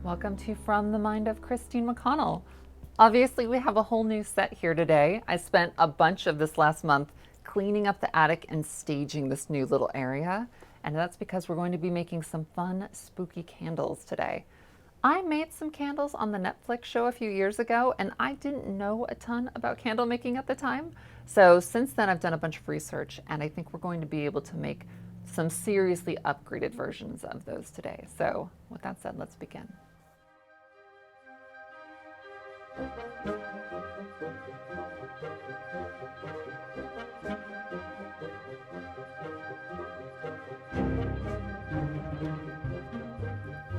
Welcome to From the Mind of Christine McConnell. Obviously, we have a whole new set here today. I spent a bunch of this last month cleaning up the attic and staging this new little area, and that's because we're going to be making some fun, spooky candles today. I made some candles on the Netflix show a few years ago, and I didn't know a ton about candle making at the time. So since then, I've done a bunch of research, and I think we're going to be able to make some seriously upgraded versions of those today. So with that said, let's begin.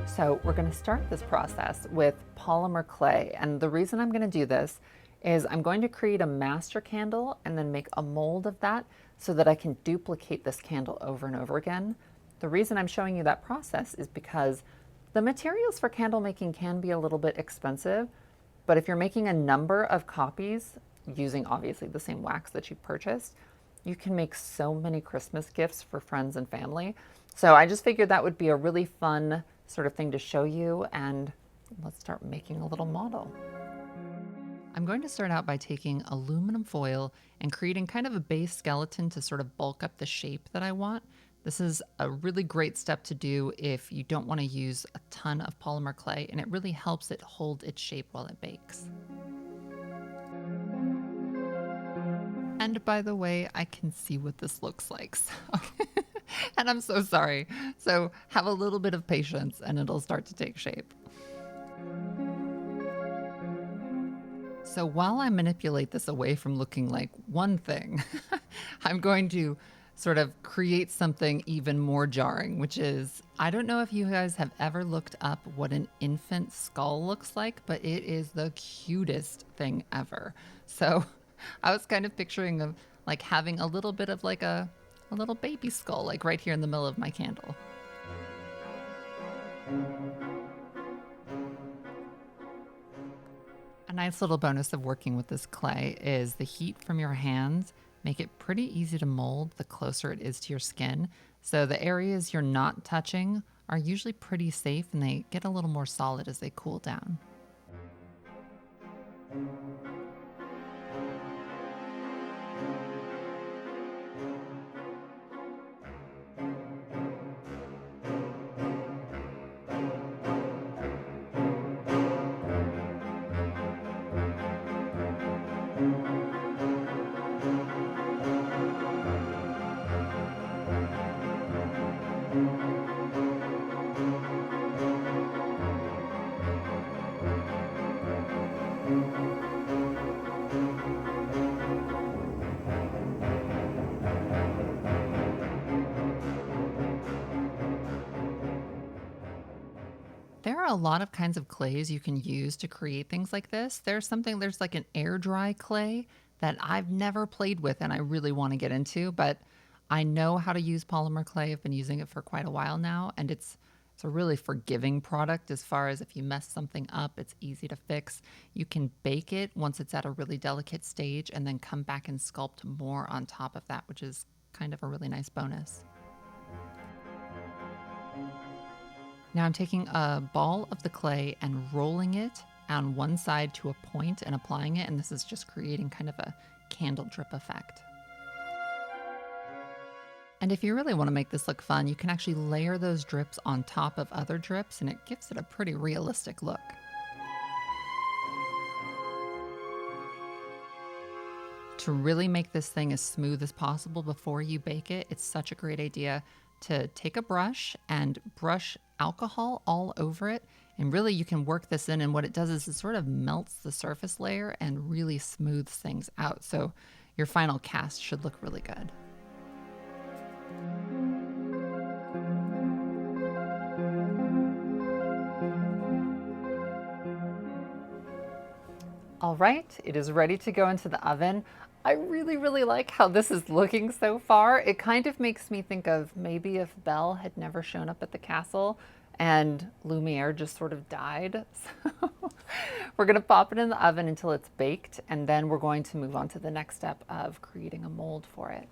So we're going to start this process with polymer clay. And the reason I'm going to do this is I'm going to create a master candle and then make a mold of that so that I can duplicate this candle over and over again. The reason I'm showing you that process is because the materials for candle making can be a little bit expensive, but if you're making a number of copies using obviously the same wax that you purchased, you can make so many Christmas gifts for friends and family. So I just figured that would be a really fun sort of thing to show you, and let's start making a little model. I'm going to start out by taking aluminum foil and creating kind of a base skeleton to sort of bulk up the shape that I want. This is a really great step to do if you don't want to use a ton of polymer clay, and it really helps it hold its shape while it bakes. And by the way, I can see what this looks like. So and I'm so sorry. So have a little bit of patience and it'll start to take shape. So while I manipulate this away from looking like one thing, I'm going to sort of create something even more jarring, which is, I don't know if you guys have ever looked up what an infant skull looks like, but it is the cutest thing ever. So I was kind of picturing of like having a little bit of like a little baby skull, like right here in the middle of my candle. A nice little bonus of working with this clay is the heat from your hands make it pretty easy to mold the closer it is to your skin. So the areas you're not touching are usually pretty safe and they get a little more solid as they cool down. There are a lot of kinds of clays you can use to create things like this. There's like an air dry clay that I've never played with and I really want to get into, but I know how to use polymer clay. I've been using it for quite a while now, and it's a really forgiving product as far as if you mess something up, it's easy to fix. You can bake it once it's at a really delicate stage and then come back and sculpt more on top of that, which is kind of a really nice bonus. Now I'm taking a ball of the clay and rolling it on one side to a point and applying it, and this is just creating kind of a candle drip effect. And if you really want to make this look fun, you can actually layer those drips on top of other drips, and it gives it a pretty realistic look. To really make this thing as smooth as possible before you bake it, it's such a great idea to take a brush and brush alcohol all over it. And really you can work this in, and what it does is it sort of melts the surface layer and really smooths things out. So your final cast should look really good. All right, it is ready to go into the oven. I really, really like how this is looking so far. It kind of makes me think of maybe if Belle had never shown up at the castle and Lumiere just sort of died. So we're gonna pop it in the oven until it's baked, and then we're going to move on to the next step of creating a mold for it.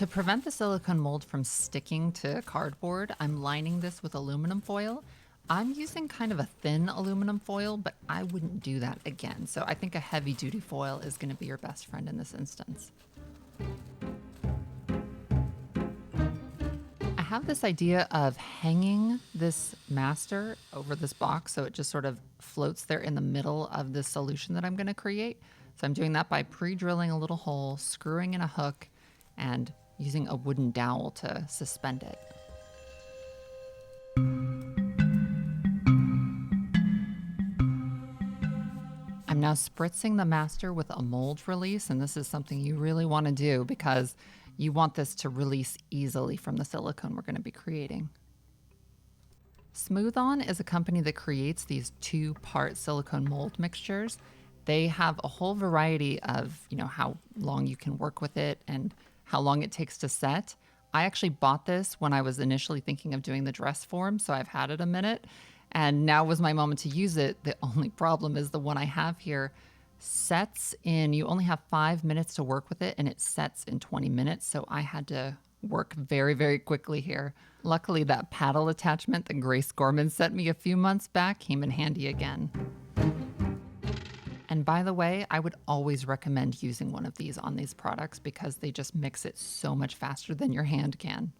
To prevent the silicone mold from sticking to cardboard, I'm lining this with aluminum foil. I'm using kind of a thin aluminum foil, but I wouldn't do that again. So I think a heavy duty foil is going to be your best friend in this instance. I have this idea of hanging this master over this box so it just sort of floats there in the middle of the solution that I'm going to create. So I'm doing that by pre-drilling a little hole, screwing in a hook, and using a wooden dowel to suspend it. I'm now spritzing the master with a mold release, and this is something you really want to do because you want this to release easily from the silicone we're going to be creating. Smooth On is a company that creates these two-part silicone mold mixtures. They have a whole variety of, how long you can work with it and how long it takes to set. I actually bought this when I was initially thinking of doing the dress form, so I've had it a minute, and now was my moment to use it. The only problem is the one I have here sets in, you only have 5 minutes to work with it, and it sets in 20 minutes, so I had to work very, very quickly here. Luckily, that paddle attachment that Grace Gorman sent me a few months back came in handy again. And by the way, I would always recommend using one of these on these products because they just mix it so much faster than your hand can.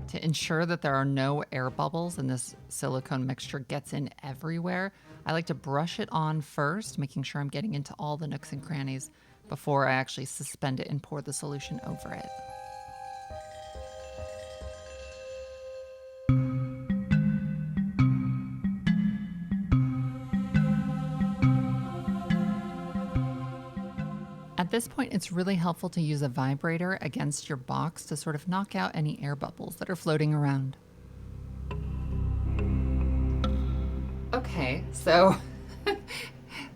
To ensure that there are no air bubbles and this silicone mixture gets in everywhere, I like to brush it on first, making sure I'm getting into all the nooks and crannies before I actually suspend it and pour the solution over it. At this point, it's really helpful to use a vibrator against your box to sort of knock out any air bubbles that are floating around. Okay, so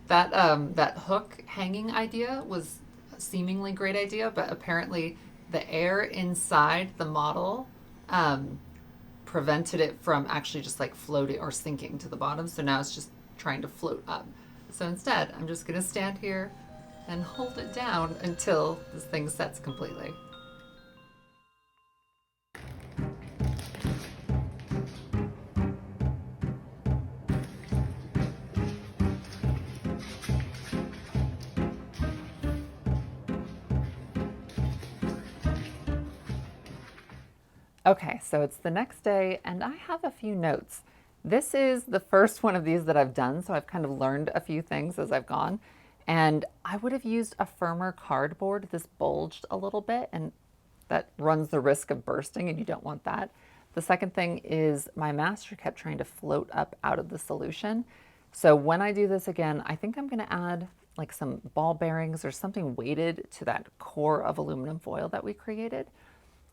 that hook hanging idea was a seemingly great idea, but apparently the air inside the model prevented it from actually just like floating or sinking to the bottom. So now it's just trying to float up. So instead, I'm just going to stand here and hold it down until this thing sets completely. Okay, so it's the next day and I have a few notes. This is the first one of these that I've done, so I've kind of learned a few things as I've gone. And I would have used a firmer cardboard. This bulged a little bit and that runs the risk of bursting and you don't want that. The second thing is my master kept trying to float up out of the solution. So when I do this again, I think I'm gonna add like some ball bearings or something weighted to that core of aluminum foil that we created.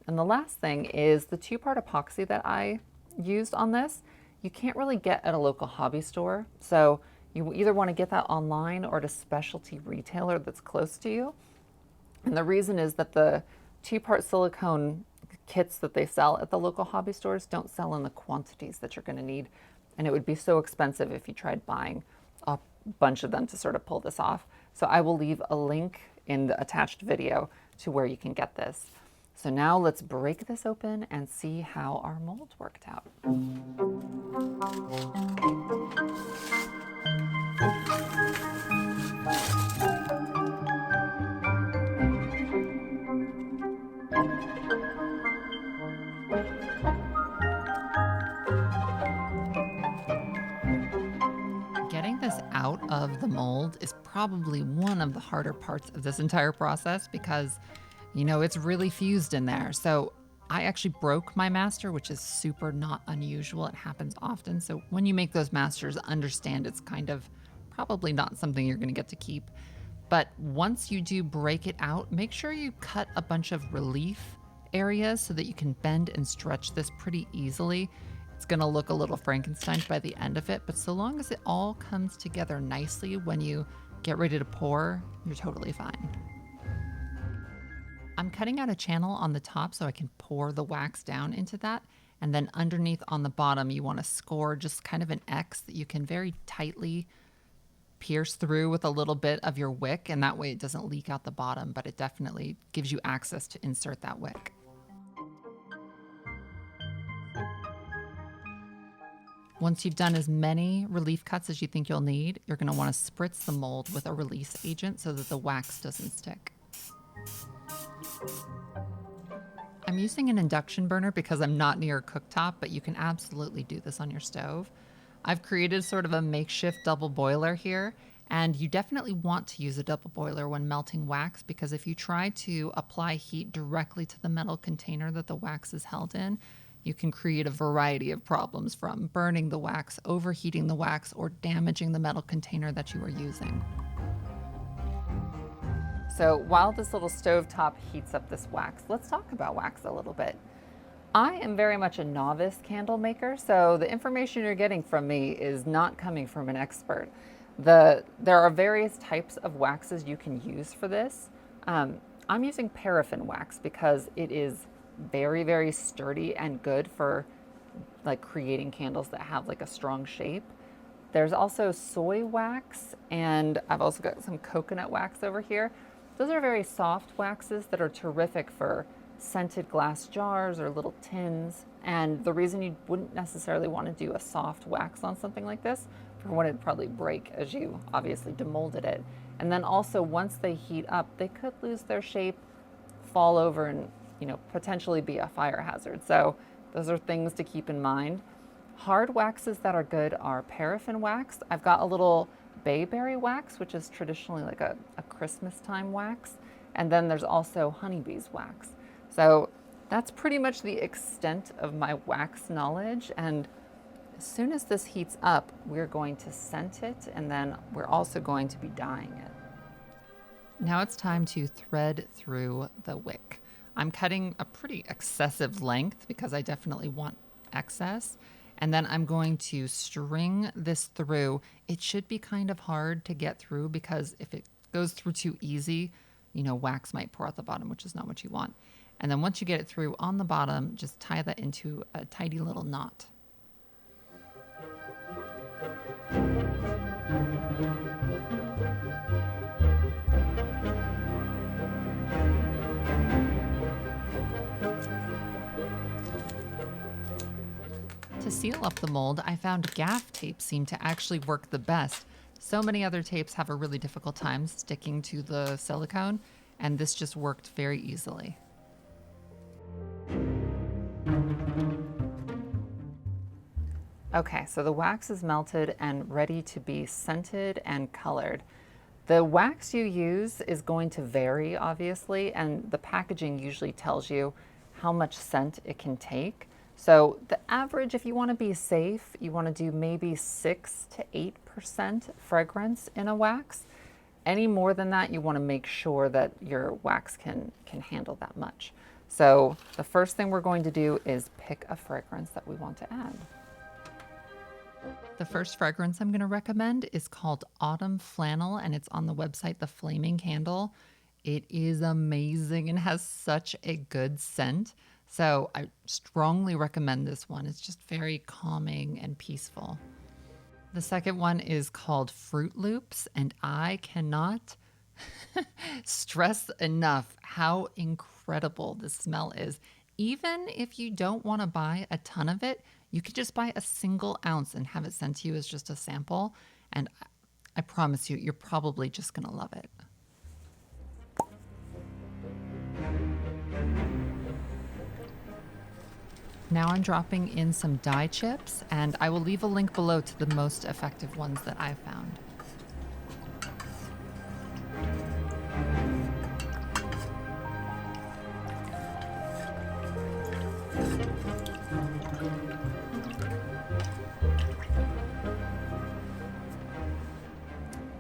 And the last thing is the two-part epoxy that I used on this. You can't really get at a local hobby store. So you either want to get that online or at a specialty retailer that's close to you. And the reason is that the two-part silicone kits that they sell at the local hobby stores don't sell in the quantities that you're going to need. And it would be so expensive if you tried buying a bunch of them to sort of pull this off. So I will leave a link in the attached video to where you can get this. So now let's break this open and see how our mold worked out. Getting this out of the mold is probably one of the harder parts of this entire process because, it's really fused in there. So I actually broke my master, which is super not unusual. It happens often. So when you make those masters, understand it's kind of probably not something you're going to get to keep. But once you do break it out, make sure you cut a bunch of relief areas so that you can bend and stretch this pretty easily. It's going to look a little Frankenstein by the end of it, but so long as it all comes together nicely when you get ready to pour, you're totally fine. I'm cutting out a channel on the top so I can pour the wax down into that. And then underneath on the bottom, you want to score just kind of an X that you can very tightly pierce through with a little bit of your wick, and that way it doesn't leak out the bottom, but it definitely gives you access to insert that wick. Once you've done as many relief cuts as you think you'll need, you're going to want to spritz the mold with a release agent so that the wax doesn't stick. I'm using an induction burner because I'm not near a cooktop, but you can absolutely do this on your stove. I've created sort of a makeshift double boiler here, and you definitely want to use a double boiler when melting wax, because if you try to apply heat directly to the metal container that the wax is held in, you can create a variety of problems, from burning the wax, overheating the wax, or damaging the metal container that you are using. So while this little stovetop heats up this wax, let's talk about wax a little bit. I am very much a novice candle maker, so the information you're getting from me is not coming from an expert. There are various types of waxes you can use for this. I'm using paraffin wax because it is very, very sturdy and good for like creating candles that have like a strong shape. There's also soy wax, and I've also got some coconut wax over here. Those are very soft waxes that are terrific for scented glass jars or little tins. And the reason you wouldn't necessarily want to do a soft wax on something like this, for one, it'd probably break as you obviously demolded it. And then also once they heat up, they could lose their shape, fall over, and potentially be a fire hazard. So those are things to keep in mind. Hard waxes that are good are paraffin wax. I've got a little bayberry wax, which is traditionally like a Christmas time wax. And then there's also honeybees wax. So that's pretty much the extent of my wax knowledge. And as soon as this heats up, we're going to scent it, and then we're also going to be dyeing it. Now it's time to thread through the wick. I'm cutting a pretty excessive length because I definitely want excess. And then I'm going to string this through. It should be kind of hard to get through because if it goes through too easy, wax might pour out the bottom, which is not what you want. And then once you get it through on the bottom, just tie that into a tidy little knot. To seal up the mold, I found gaff tape seemed to actually work the best. So many other tapes have a really difficult time sticking to the silicone, and this just worked very easily. Okay, so the wax is melted and ready to be scented and colored. The wax you use is going to vary, obviously, and the packaging usually tells you how much scent it can take. So the average, if you want to be safe, you want to do maybe 6 to 8% fragrance in a wax. Any more than that, you want to make sure that your wax can handle that much. So the first thing we're going to do is pick a fragrance that we want to add. The first fragrance I'm going to recommend is called Autumn Flannel, and it's on the website The Flaming Candle. It is amazing and has such a good scent. So I strongly recommend this one. It's just very calming and peaceful. The second one is called Fruit Loops, and I cannot stress enough how incredible this smell is. Even if you don't want to buy a ton of it, you could just buy a single ounce and have it sent to you as just a sample. And I promise you, you're probably just going to love it. Now I'm dropping in some dye chips, and I will leave a link below to the most effective ones that I've found.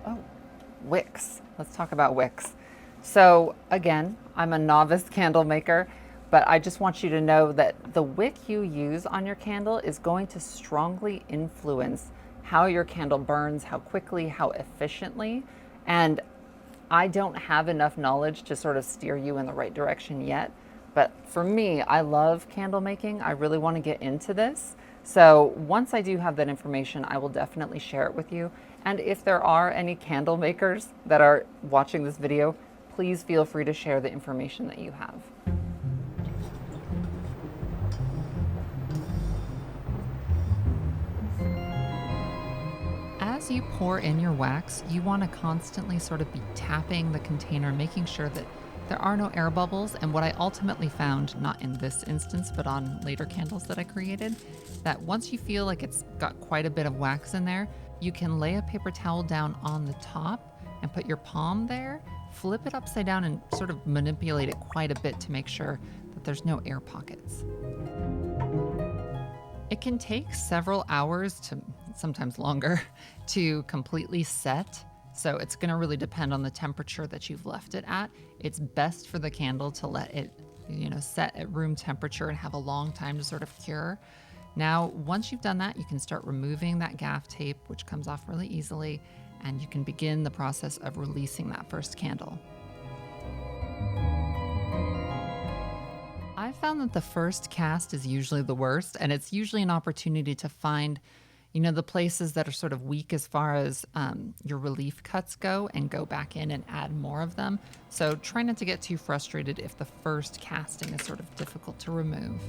Oh, wicks. Let's talk about wicks. So again, I'm a novice candle maker, but I just want you to know that the wick you use on your candle is going to strongly influence how your candle burns, how quickly, how efficiently. And I don't have enough knowledge to sort of steer you in the right direction yet. But for me, I love candle making. I really want to get into this. So once I do have that information, I will definitely share it with you. And if there are any candle makers that are watching this video, please feel free to share the information that you have. As you pour in your wax, you want to constantly sort of be tapping the container, making sure that there are no air bubbles. And what I ultimately found, not in this instance, but on later candles that I created, that once you feel like it's got quite a bit of wax in there, you can lay a paper towel down on the top and put your palm there, flip it upside down and sort of manipulate it quite a bit to make sure that there's no air pockets. It can take several hours to sometimes longer to completely set. So it's going to really depend on the temperature that you've left it at. It's best for the candle to let it, set at room temperature and have a long time to sort of cure. Now, once you've done that, you can start removing that gaff tape, which comes off really easily, and you can begin the process of releasing that first candle. I found that the first cast is usually the worst, and it's usually an opportunity to find the places that are sort of weak as far as your relief cuts go, and go back in and add more of them. So try not to get too frustrated if the first casting is sort of difficult to remove.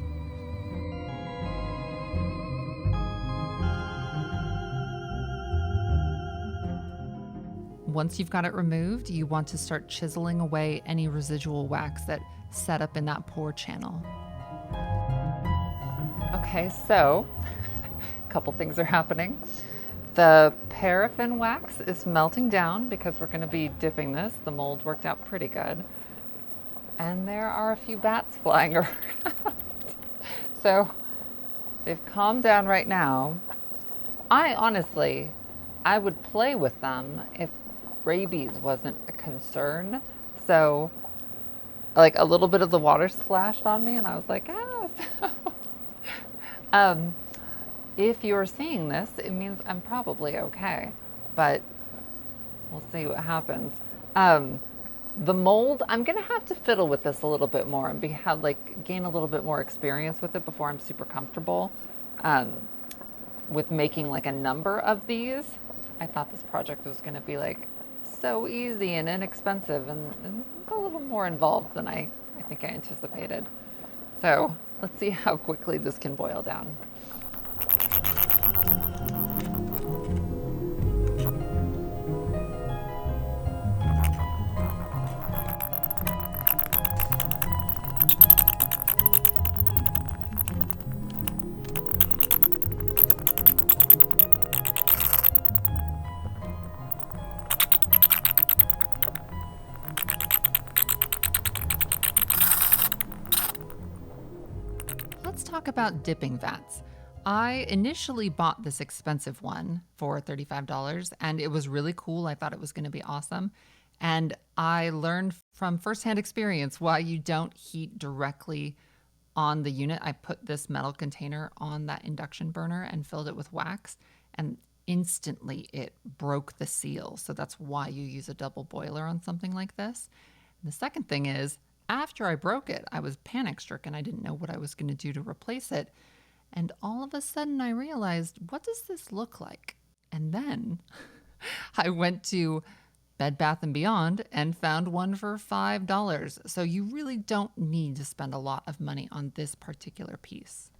Once you've got it removed, you want to start chiseling away any residual wax that set up in that pour channel. Okay, so a couple things are happening. The paraffin wax is melting down because we're going to be dipping this. The mold worked out pretty good. And there are a few bats flying around. So they've calmed down right now. I would play with them if rabies wasn't a concern. So like a little bit of the water splashed on me and I was like, if you're seeing this, it means I'm probably okay, but we'll see what happens. The mold, I'm gonna have to fiddle with this a little bit more and gain a little bit more experience with it before I'm super comfortable with making like a number of these. I thought this project was gonna be like so easy and inexpensive, and it's a little more involved than I think I anticipated. So let's see how quickly this can boil down. Let's talk about dipping vats. I initially bought this expensive one for $35 and it was really cool. I thought it was going to be awesome. And I learned from firsthand experience why you don't heat directly on the unit. I put this metal container on that induction burner and filled it with wax, and instantly it broke the seal. So that's why you use a double boiler on something like this. And the second thing is, after I broke it, I was panic stricken. I didn't know what I was going to do to replace it. And all of a sudden I realized, what does this look like? And then I went to Bed Bath & Beyond and found one for $5. So you really don't need to spend a lot of money on this particular piece.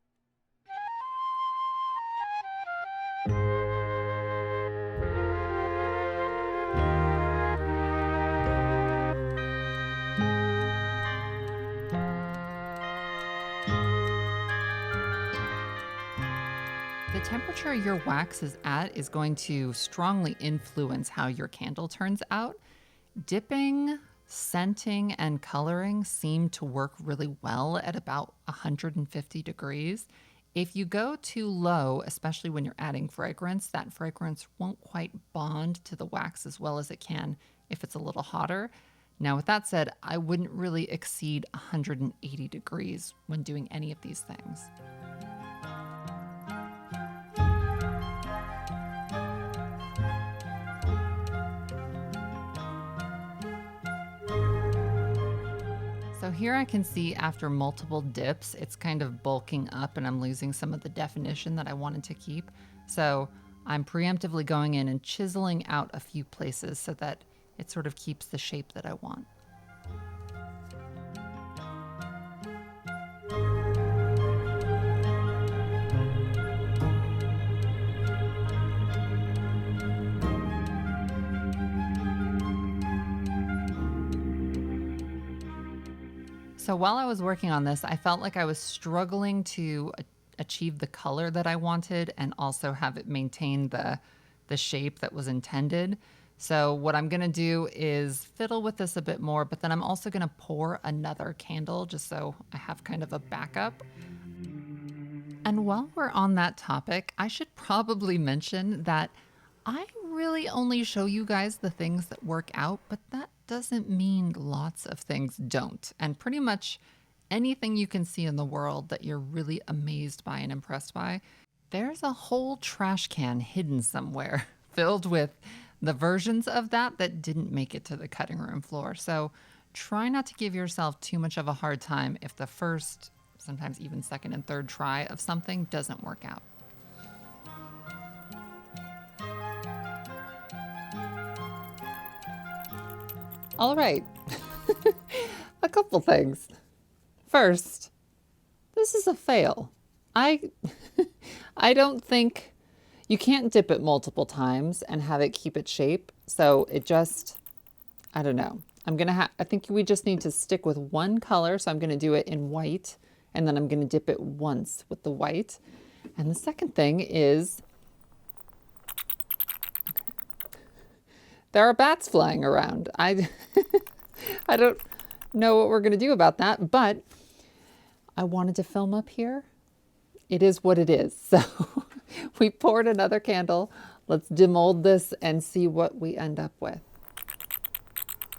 The temperature your wax is at is going to strongly influence how your candle turns out. Dipping, scenting, and coloring seem to work really well at about 150 degrees. If you go too low, especially when you're adding fragrance, that fragrance won't quite bond to the wax as well as it can if it's a little hotter. Now, with that said, I wouldn't really exceed 180 degrees when doing any of these things. So here I can see after multiple dips, it's kind of bulking up and I'm losing some of the definition that I wanted to keep. So I'm preemptively going in and chiseling out a few places so that it sort of keeps the shape that I want. So while I was working on this, I felt like I was struggling to achieve the color that I wanted and also have it maintain the shape that was intended. So what I'm gonna do is fiddle with this a bit more, but then I'm also gonna pour another candle just so I have kind of a backup. And while we're on that topic, I should probably mention that I really only show you guys the things that work out, but that doesn't mean lots of things don't. And pretty much anything you can see in the world that you're really amazed by and impressed by, there's a whole trash can hidden somewhere filled with the versions of that that didn't make it to the cutting room floor. So try not to give yourself too much of a hard time if the first, sometimes even second and third try of something doesn't work out. All right, a couple things. First, this is a fail. I don't think you can't dip it multiple times and have it keep its shape. So it just, I don't know. I think we just need to stick with one color. So I'm gonna do it in white and then I'm gonna dip it once with the white. And the second thing is, there are bats flying around. I don't know what we're gonna do about that, but I wanted to film up here. It is what it is. So we poured another candle. Let's demold this and see what we end up with.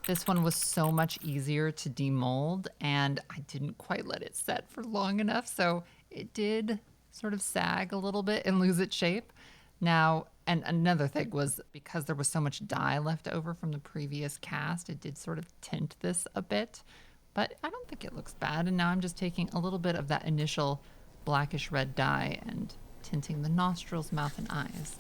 This one was so much easier to demold and I didn't quite let it set for long enough. So it did sort of sag a little bit and lose its shape. Now, and another thing was because there was so much dye left over from the previous cast, it did sort of tint this a bit, but I don't think it looks bad. And now I'm just taking a little bit of that initial blackish red dye and tinting the nostrils, mouth, and eyes.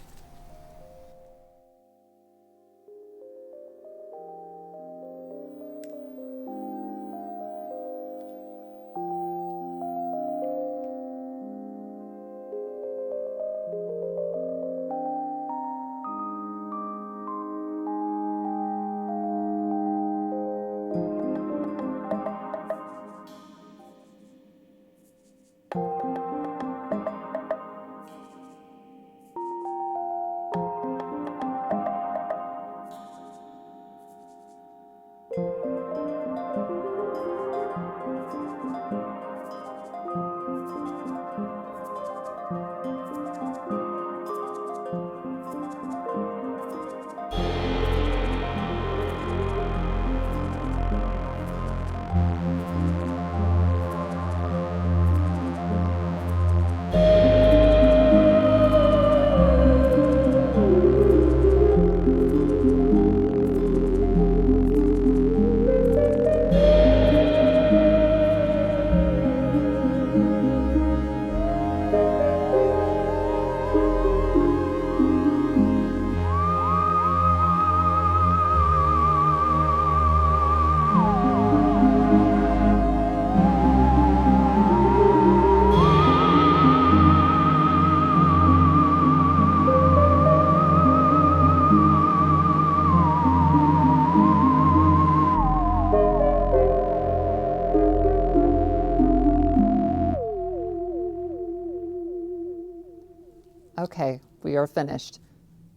Okay, we are finished.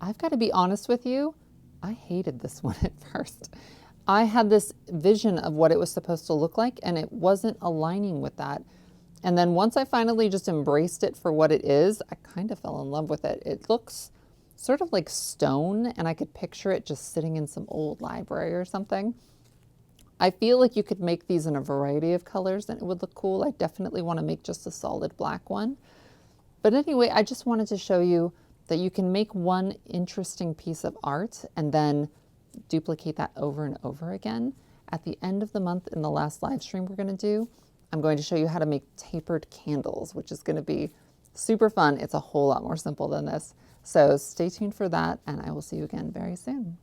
I've got to be honest with you, I hated this one at first. I had this vision of what it was supposed to look like and it wasn't aligning with that. And then once I finally just embraced it for what it is, I kind of fell in love with it. It looks sort of like stone and I could picture it just sitting in some old library or something. I feel like you could make these in a variety of colors and it would look cool. I definitely want to make just a solid black one. But anyway, I just wanted to show you that you can make one interesting piece of art and then duplicate that over and over again. At the end of the month in the last live stream we're going to do, I'm going to show you how to make tapered candles, which is going to be super fun. It's a whole lot more simple than this. So stay tuned for that, and I will see you again very soon.